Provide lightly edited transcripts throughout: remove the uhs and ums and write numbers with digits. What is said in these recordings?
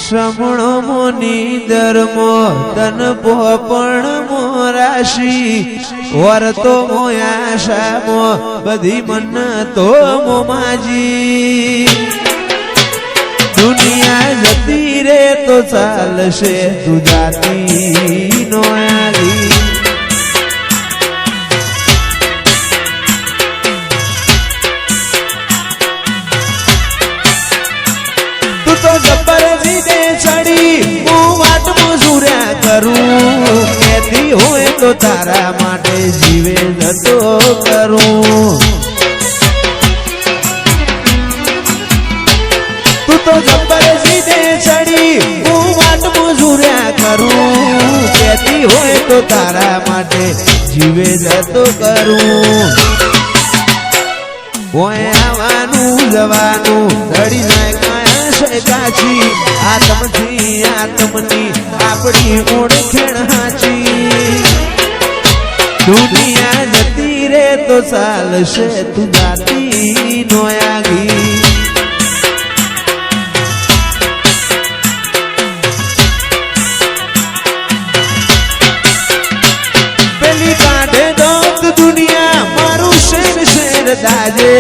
श्रवणो मुनि धर्म तन पोपण मोराशी वर्तो मोयाशा मो बधी मन तो मोमाजी दुनिया जती रे तो चालशे तू जाती नो आली तो जबर जीने चढ़ी मु वाट मजूर्या करूं कहती होए तो तारा माटे जीवे जतो करूं तू तो जबर जीने चढ़ी मु वाट मजूर्या करूं कहती होए तो तारा माटे जीवे जतो करूं ओए आवानू जवानू धड़ी जाए काची आत्मथी आत्मनी आपड़ी ओळखेण हाची दुनिया जती रे तो चालशे तू जाती नो आगी पेली काढे दोत दुनिया मारू शेर शेर दाजे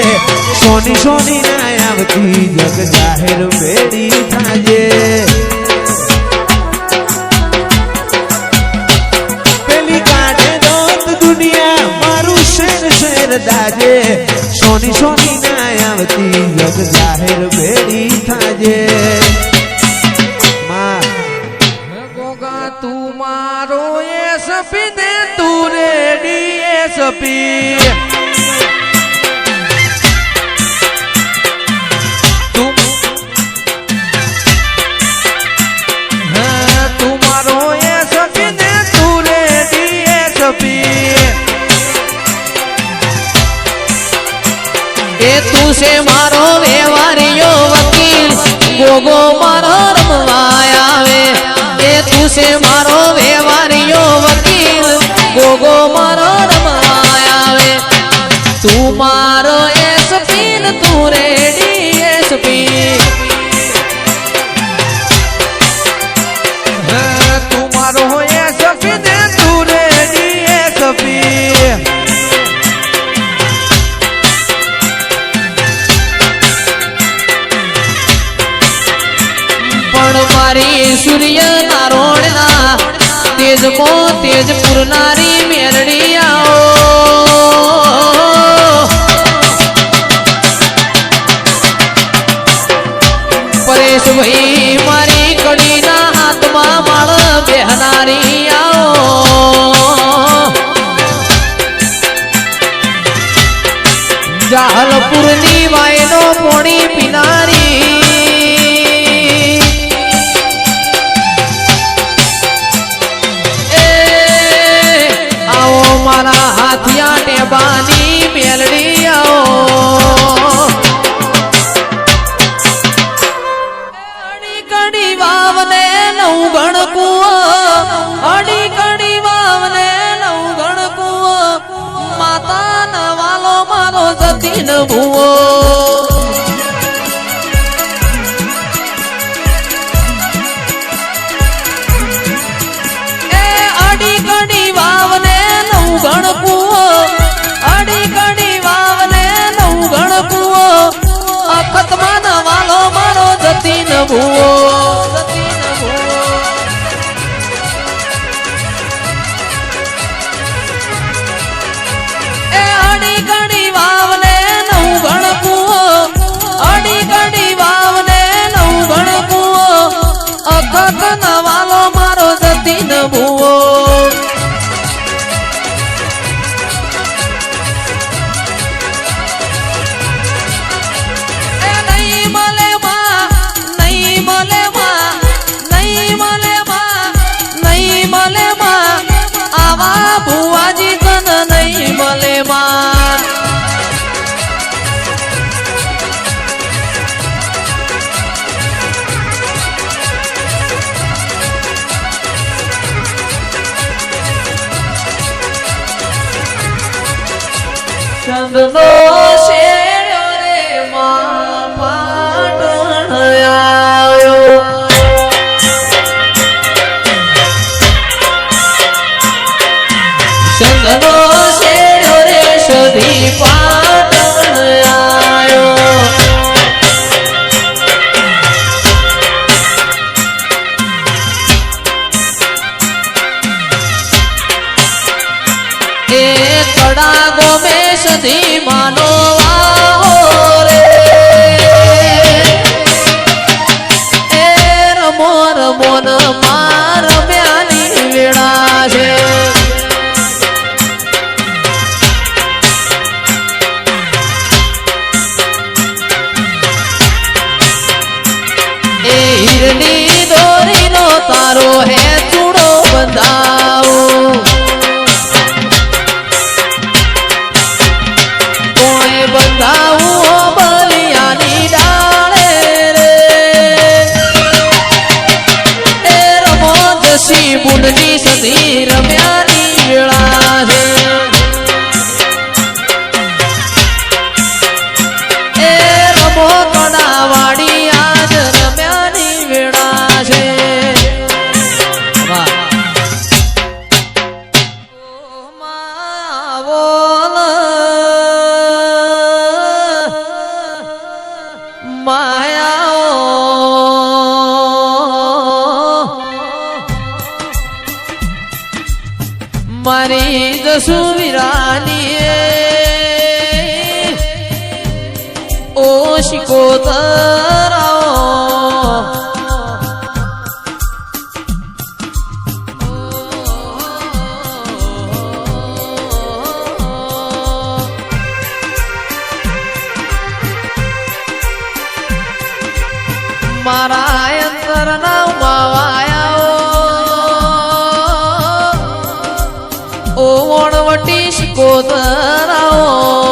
सोनी सोनी ना आवती जग जाहिर बेड़ी थाजे पेली काढे दोत दुनिया मारू शेर शेर दाजे सोनी सोनी ना आवती जग जाहिर बेड़ी थाजे मां गोगा तू मारो ये सपी दे तू रेडी ये सपी तू से मारो व्यवहारियो वकील गोगो मारो रमवाया वे तू से मारो व्यवहारियो वकील गोगो मारो रमवाया वे तू मारो एसपी तू रेडी एसपी तू मारो एसपी दे तू रेडी एसपी मारी सूर्य नारोणना तेज मो तेजपुर नारी मेरड़ी आओ परेश भाई मारी कड़ी ना आत्मा माल बेहनारी आओ जाहलपुर नी वायनो पोणी पिनारी मारा हाथिया टेबानी मेलड़ी आओ अड़ी कड़ी वावने नौ गण कुओ अड़ी कड़ी वावने नौ गण कुओ माता न वालो मारो जतीन भुओ अड़ी कड़ी वावने नौ गण कुओ अखतमा न वालो मारो जतीन भुओ अड़ी कड़ी वावने नौ गण कुओ अड़ी कड़ी वावने नौ गण कुओ अखत न वालो मारो जतीन भुओ बुआजी कन नहीं मले मां चंदनो शेरो रे मां पाटण आयो મોન માર મ્યાની વેળા છે એ હીરની દોરીનો તારો હે ચૂડો બંધાવો કોઈ બંધાવું બલિયાની ડાળે રે એ રમો જસી બુનની સધી રમ્યાની વેળા છે એ રમો કડાવાડી આજ રમ્યાની વેળા છે વાહ મારી જસુવીરાની ઓ શિકોતરાઓ મારા અંતરના માવાયા ઓ વણવટી શિકોતરાઓ